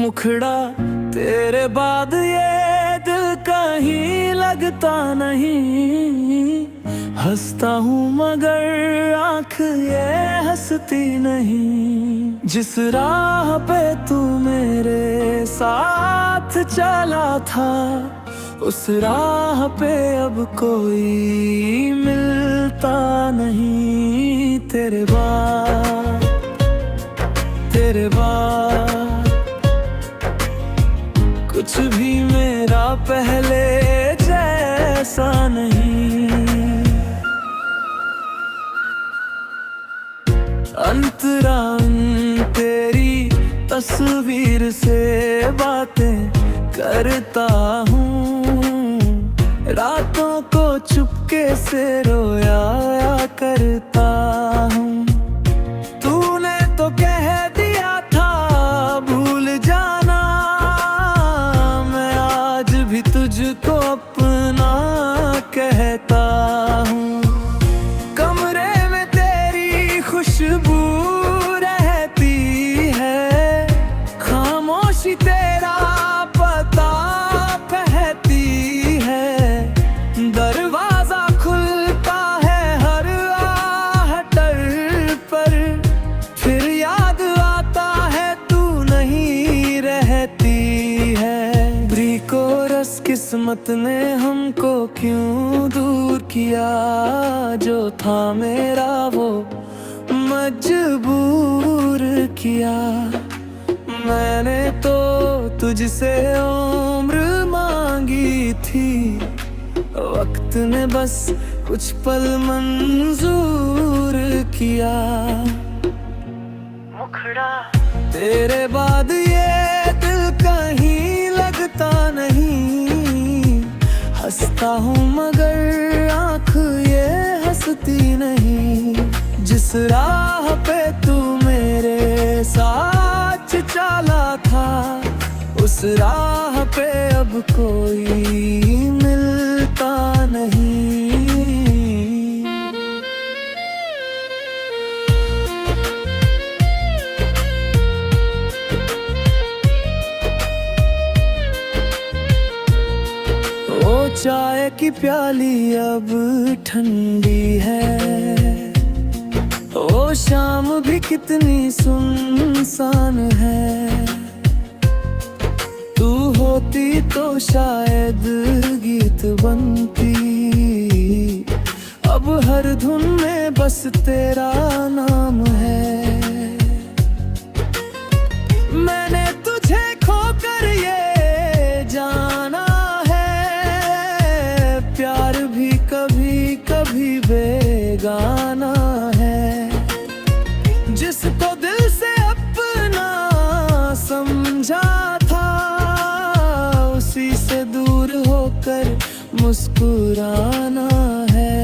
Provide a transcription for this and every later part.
मुखड़ा तेरे बाद ये दिल कहीं लगता नहीं। हंसता हूँ मगर आँख ये हंसती नहीं। जिस राह पे तू मेरे साथ चला था, उस राह पे अब कोई मिलता नहीं। तेरे बाद कुछ भी मेरा पहले जैसा नहीं। अंतरान तेरी तस्वीर से बातें करता हूँ। रातों को चुपके से रोया करता हूँ। तूने तो कह दिया था भूल जाना, मैं आज भी तुझको अपना कहता हूँ। कमरे में तेरी खुशबू रहती है, खामोशी तेरा पता कहती है। दरवाजा खुलता है हर आहट पर, फिर याद आता है तू नहीं रहती है। ब्रीको रस किस्मत ने हमको क्यों दूर किया, जो था मेरा वो मजबूर किया। मैंने तो तुझसे उम्र मांगी थी, वक्त ने बस कुछ पल मंजूर किया। मुखड़ा तेरे बाद ये दिल कहीं लगता नहीं। हंसता हूँ मगर आँख ये हंसती नहीं। जिस राह पे तू मेरे साथ चला था, उस राह पे अब कोई मिलता नहीं। ओ चाय की प्याली अब ठंडी है, ओ शाम भी कितनी सुनसान है। तू होती तो शायद गीत बनती, अब हर धुन में बस तेरा नाम है। मैंने तुझे खोकर ये जाना है, प्यार भी कभी कभी बेगाना है। जिसको दिल से अपना समझा था, उसी से दूर होकर मुस्कुराना है।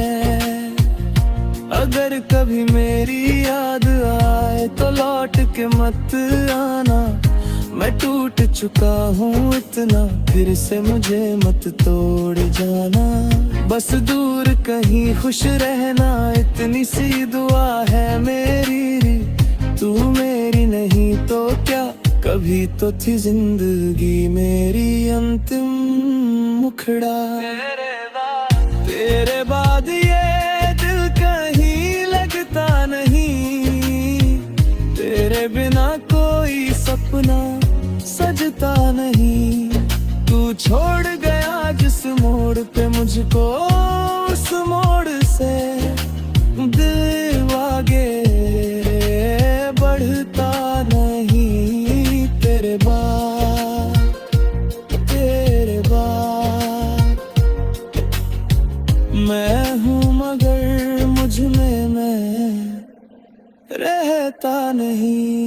अगर कभी मेरी याद आए तो लौट के मत आना, मैं टूट चुका हूँ इतना, फिर से मुझे मत तोड़ जाना। बस दूर कहीं खुश रहना, इतनी सी दुआ है मेरी। तू मेरी नहीं तो क्या, कभी तो थी जिंदगी मेरी अंतिम मुखड़ा। तेरे बाद ये दिल कहीं लगता नहीं। तेरे बिना कोई सपना सजता नहीं। तू छोड़ गया जिस मोड़ पे मुझको, उस मोड़ से दिल आगे बढ़ता नहीं। तेरे बाद मैं हूँ मगर मुझ में मैं रहता नहीं।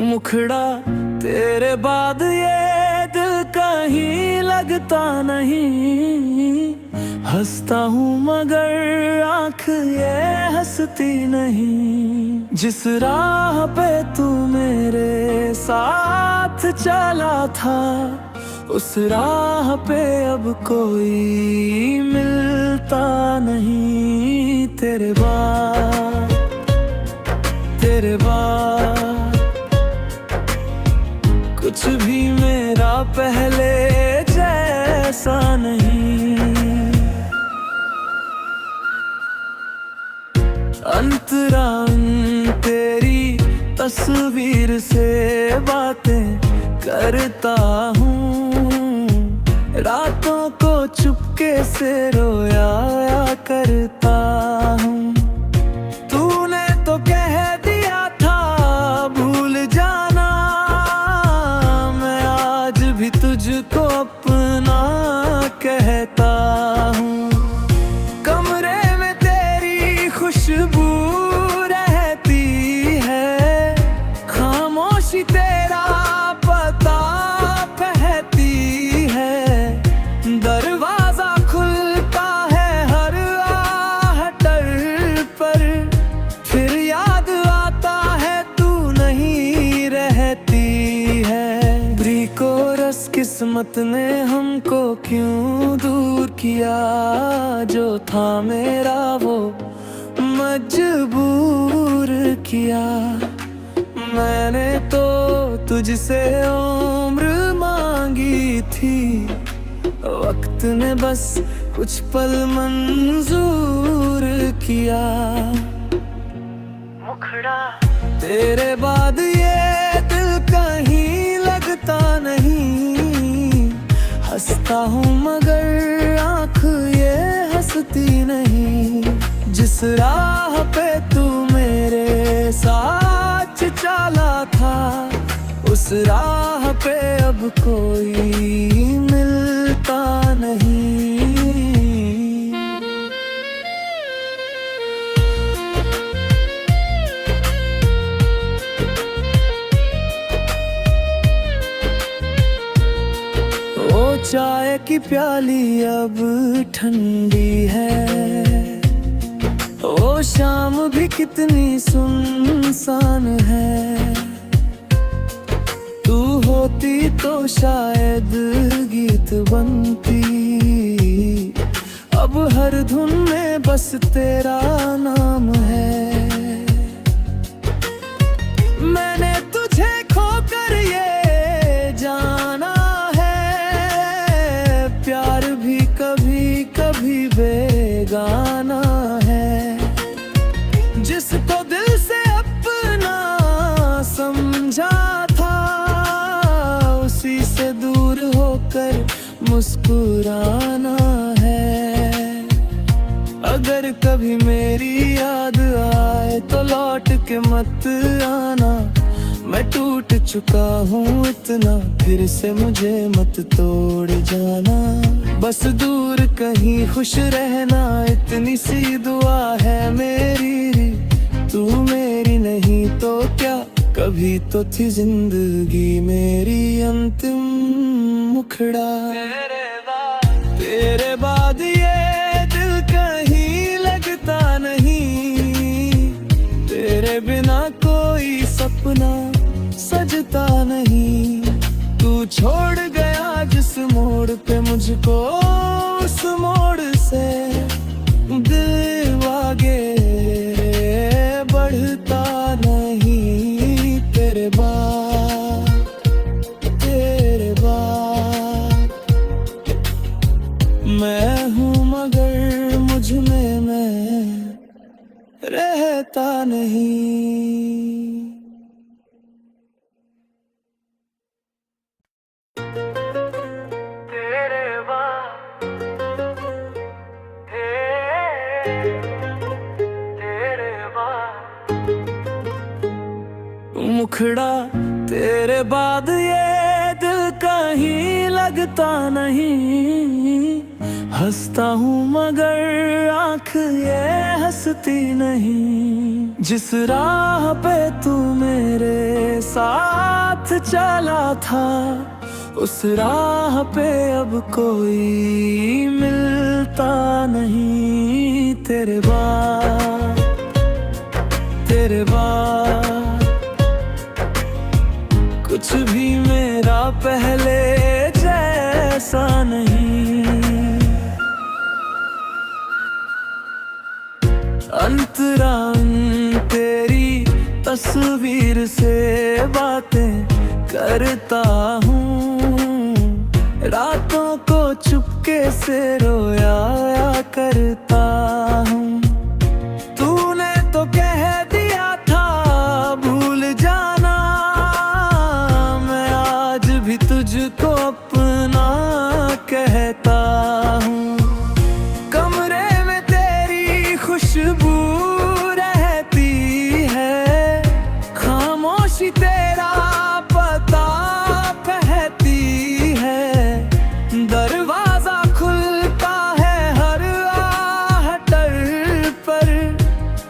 मुखड़ा तेरे बाद ये दिल कहीं लगता नहीं। हंसता हूँ मगर आँख ये हंसती नहीं। जिस राह पे तू मेरे साथ चला था, उस राह पे अब कोई मिलता नहीं। तेरे बाद कुछ भी मेरा पहले जैसा नहीं। अंतरान तेरी तस्वीर से बातें करता हूँ, रातों को चुपके से रोया करता हूँ। तूने तो कह दिया था भूल जाना, मैं आज भी तुझको अपना कहता हूँ। कमरे में तेरी खुशबू रहती है, खामोशी तेरा पता कहती है। दरवाजा खुलता है हर आहट पर, फिर याद आता है तू नहीं रहती है। ब्रीको रस किस्मत ने हमको क्यों दूर किया, जो था मेरा वो मजबूर किया। मैंने तो तुझसे उम्र मांगी थी, वक्त ने बस कुछ पल मंजूर किया। मुखड़ा तेरे बाद ये दिल कहीं लगता नहीं। हंसता हूँ मगर आँख ये हंसती नहीं। जिस राह पे तू मेरे साथ चला था, उस राह पे अब कोई मिलता नहीं। ओ चाय की प्याली अब ठंडी है, ओ शाम भी कितनी सुनसान है। तू होती तो शायद गीत बनती, अब हर धुन में बस तेरा नाम है। मैंने तुझे खोकर ये जाना है, प्यार भी कभी कभी बेगाना है। जिसको दिल से अपना समझा था, उसी से दूर होकर मुस्कुराना है। अगर कभी मेरी याद आए तो लौट के मत आना, मैं टूट चुका हूँ इतना, फिर से मुझे मत तोड़ जाना। बस दूर कहीं खुश रहना, इतनी सी दुआ है मेरी। तू मेरी नहीं तो क्या, कभी तो थी जिंदगी मेरी अंतिम मुखड़ा। तेरे बाद ये दिल कहीं लगता नहीं, तेरे बिना कोई सपना सजता नहीं। तू छोड़ गया जिस मोड़ पे मुझको, उस मोड़ से दिल आगे बढ़ता नहीं। तेरे बाद मैं हूँ मगर मुझ में मैं रहता नहीं। मुखड़ा तेरे बाद ये दिल कहीं लगता नहीं। हंसता हूँ मगर आँख ये हंसती नहीं। जिस राह पे तू मेरे साथ चला था, उस राह पे अब कोई मिलता मिलता नहीं तेरे बाद, तेरे बाद कुछ भी मेरा पहले जैसा नहीं। अंतरान तेरी तस्वीर से बातें करता हूँ, रातों को चुपके से रोया करता हूँ। तूने तो कह दिया था भूल जाना, मैं आज भी तुझको अपना कहता हूँ। कमरे में तेरी खुशबू रहती है, खामोशी तेरा पता कहती है। दरवाजा खुलता है हर आहटर पर,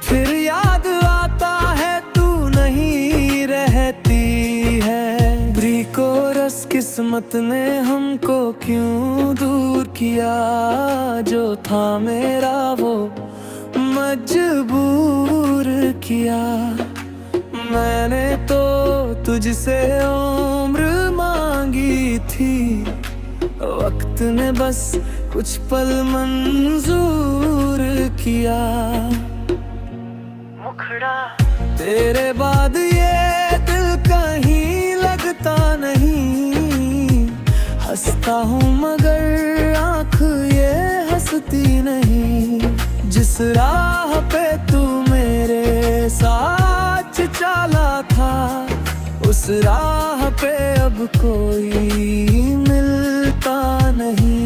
फिर याद आता है तू नहीं रहती है। ब्रीको रस किस्मत ने हमको क्यों दूर किया, जो था मेरा वो मजबूर किया। मैंने तो तुझसे उम्र मांगी थी, वक्त ने बस कुछ पल मंजूर किया। मुखड़ा तेरे बाद ये दिल कहीं लगता नहीं, हंसता हूँ मगर आँख ये हंसती नहीं। जिस राह पे तू मेरे साथ चला था, उस राह पे अब कोई मिलता नहीं।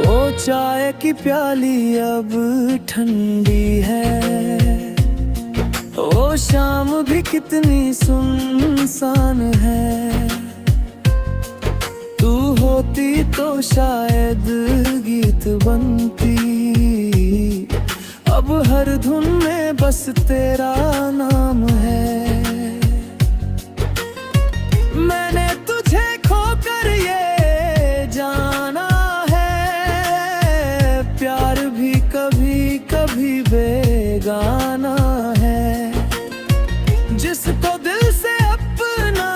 ओ चाय की प्याली अब ठंडी है, ओ शाम भी कितनी सुनसान है। तू होती तो शायद गीत बनती, अब हर धुन में बस तेरा नाम है। मैंने तुझे खोकर ये जाना है, प्यार भी कभी कभी बेगाना है। जिसको दिल से अपना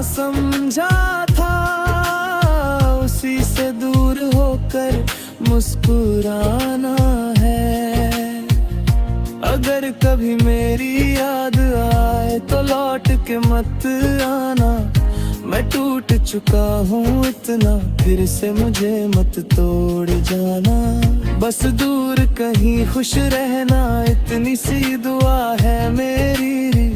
समझा था, उसी से दूर होकर मुस्कुराना है। अगर कभी मेरी याद आए तो लौट के मत आना, मैं टूट चुका हूँ इतना, फिर से मुझे मत तोड़ जाना। बस दूर कहीं खुश रहना, इतनी सी दुआ है मेरी।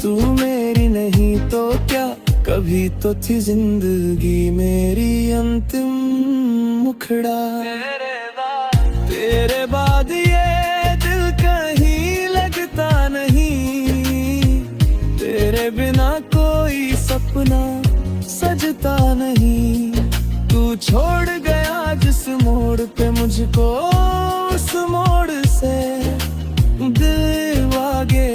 तू मेरी नहीं तो क्या, कभी तो थी जिंदगी मेरी अंतिम मुखड़ा। तेरे बाद ये दिल कहीं लगता नहीं, तेरे बिना कोई सपना सजता नहीं। तू छोड़ गया जिस मोड़ पे मुझको, उस मोड़ से दिल आगे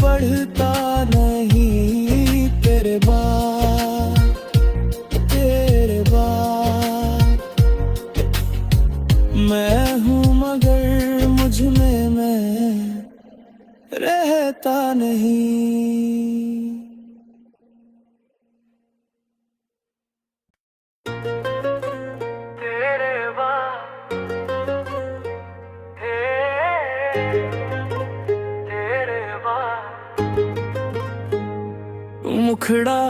बढ़ता नहीं। तेरे बाद, तेरे बाद मैं हूँ मगर मुझ में मैं रहता नहीं। मुखड़ा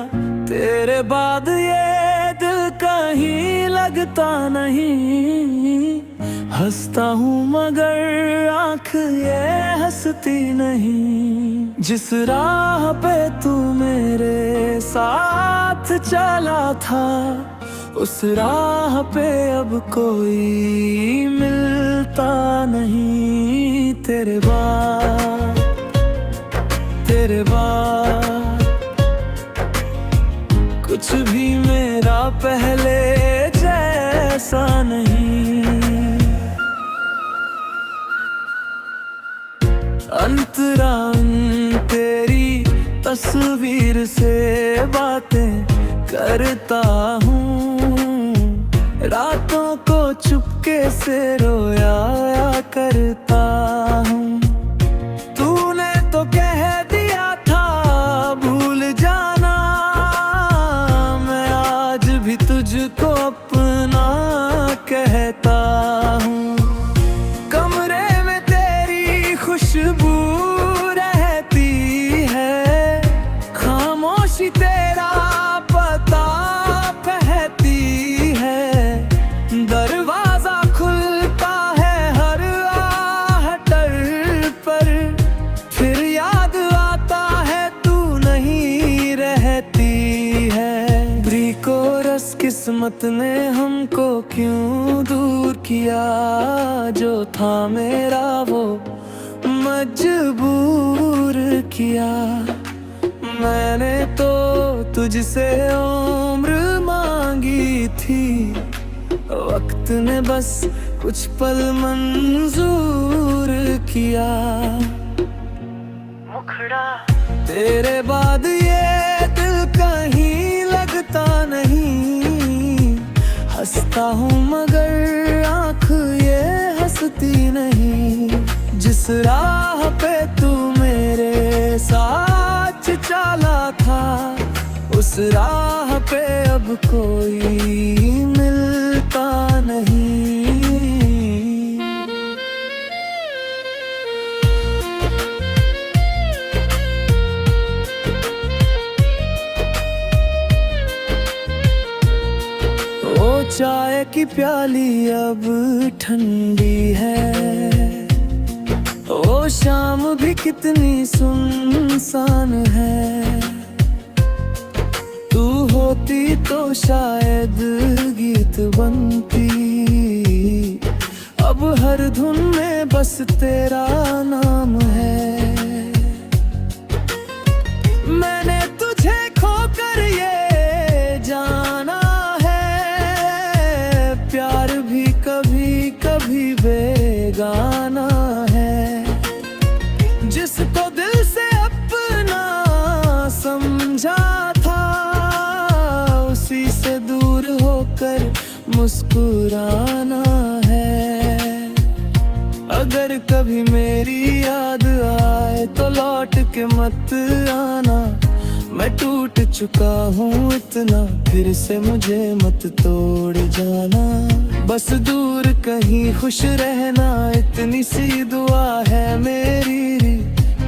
तेरे बाद ये दिल कहीं लगता नहीं, हंसता हूँ मगर आँख ये हंसती नहीं। जिस राह पे तू मेरे साथ चला था, उस राह पे अब कोई मिलता नहीं। तेरे बाद, तेरे बाद कुछ भी मेरा पहले जैसा नहीं। तस्वीर से बातें करता हूँ, रातों को चुपके से रोया करता हूँ। तूने तो कह दिया था भूल जाना, मैं आज भी तुझको अपना कहता हूँ। कमरे में तेरी खुशबू रहती है, खामोशी तेरा पता कहती है। दरवाजा खुलता है हर आहट पर, फिर याद आता है तू नहीं रहती है। ब्रीको रस किस्मत ने हमको क्यों दूर किया, जो था मेरा वो मजबूर किया। मैंने तो तुझसे उम्र मांगी थी, वक्त ने बस कुछ पल मंजूर किया। मुखड़ा तेरे बाद ये दिल कहीं लगता नहीं, हंसता हूँ मगर आँख ये हंसती नहीं। जिस राह पे तू मेरे साथ चला था, उस राह पे अब कोई मिलता नहीं। ओ चाय की प्याली अब ठंडी है, ओ शाम भी कितनी सुनसान है। तू होती तो शायद गीत बनती, अब हर धुन में बस तेरा नाम है। मैंने तुझे खोकर ये जाना है, प्यार भी कभी कभी बेगाना है। जिसको दिल से अपना समझा था, उसी से दूर होकर मुस्कुराना है। अगर कभी मेरी याद आए तो लौट के मत आना, मैं टूट चुका हूँ इतना, फिर से मुझे मत तोड़ जाना। बस दूर कहीं खुश रहना, इतनी सी दुआ है मेरी।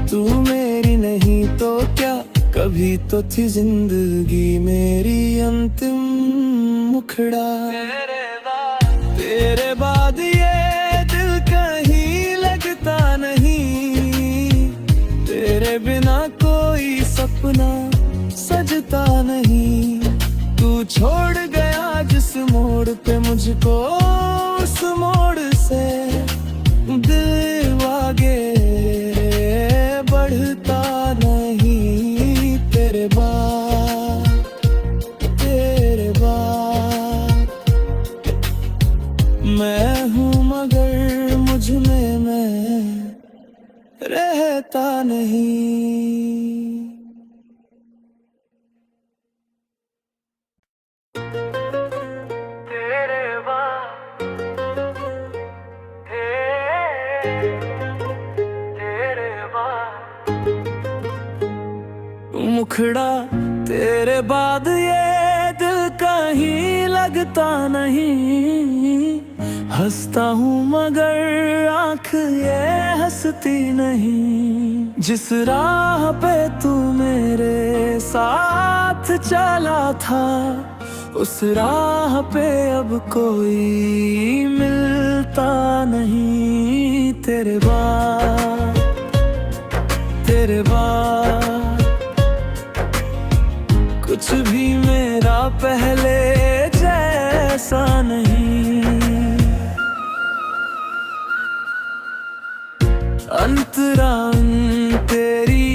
तू मेरी नहीं तो क्या, कभी तो थी जिंदगी मेरी अंतिम मुखड़ा। तेरे बाद ये दिल कहीं लगता नहीं, तेरे बिना कोई सपना सजता नहीं। तू छोड़ गया जिस मोड़ पे मुझको, उस मोड़ से दिल आगे बढ़ता नहीं। तेरे बाद मैं हूँ मगर मुझ में मैं रहता नहीं। मुखड़ा तेरे बाद ये दिल कहीं लगता नहीं, हंसता हूँ मगर आँख ये हंसती नहीं। जिस राह पे तू मेरे साथ चला था, उस राह पे अब कोई मिलता नहीं। तेरे बाद कुछ भी मेरा पहले जैसा नहीं। अंतरान तेरी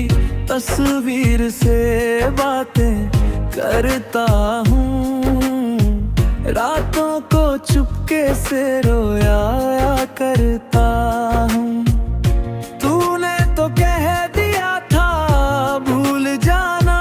तस्वीर से बातें करता हूँ, रातों को चुपके से रोया करता हूँ। तूने तो कह दिया था भूल जाना,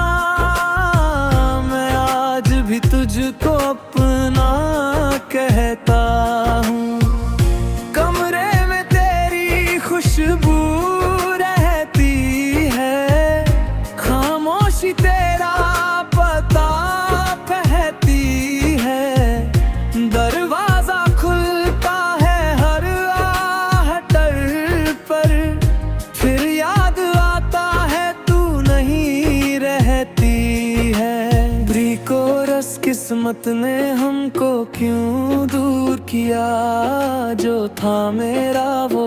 किस्मत ने हमको क्यों दूर किया, जो था मेरा वो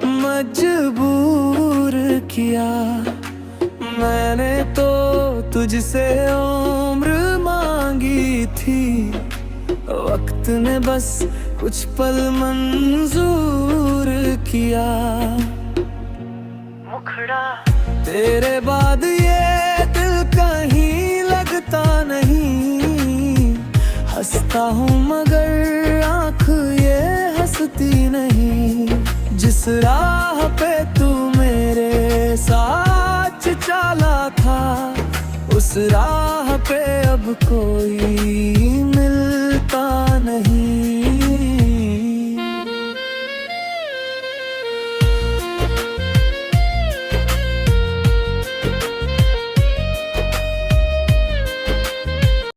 मजबूर किया। मैंने तो तुझसे उम्र मांगी थी, वक्त ने बस कुछ पल मंजूर किया। मुखड़ा तेरे बाद ये दिल कहीं लगता नहीं, हंसता हूँ मगर आँख ये हंसती नहीं। जिस राह पे तू मेरे साथ चला था, उस राह पे अब कोई मिलता नहीं।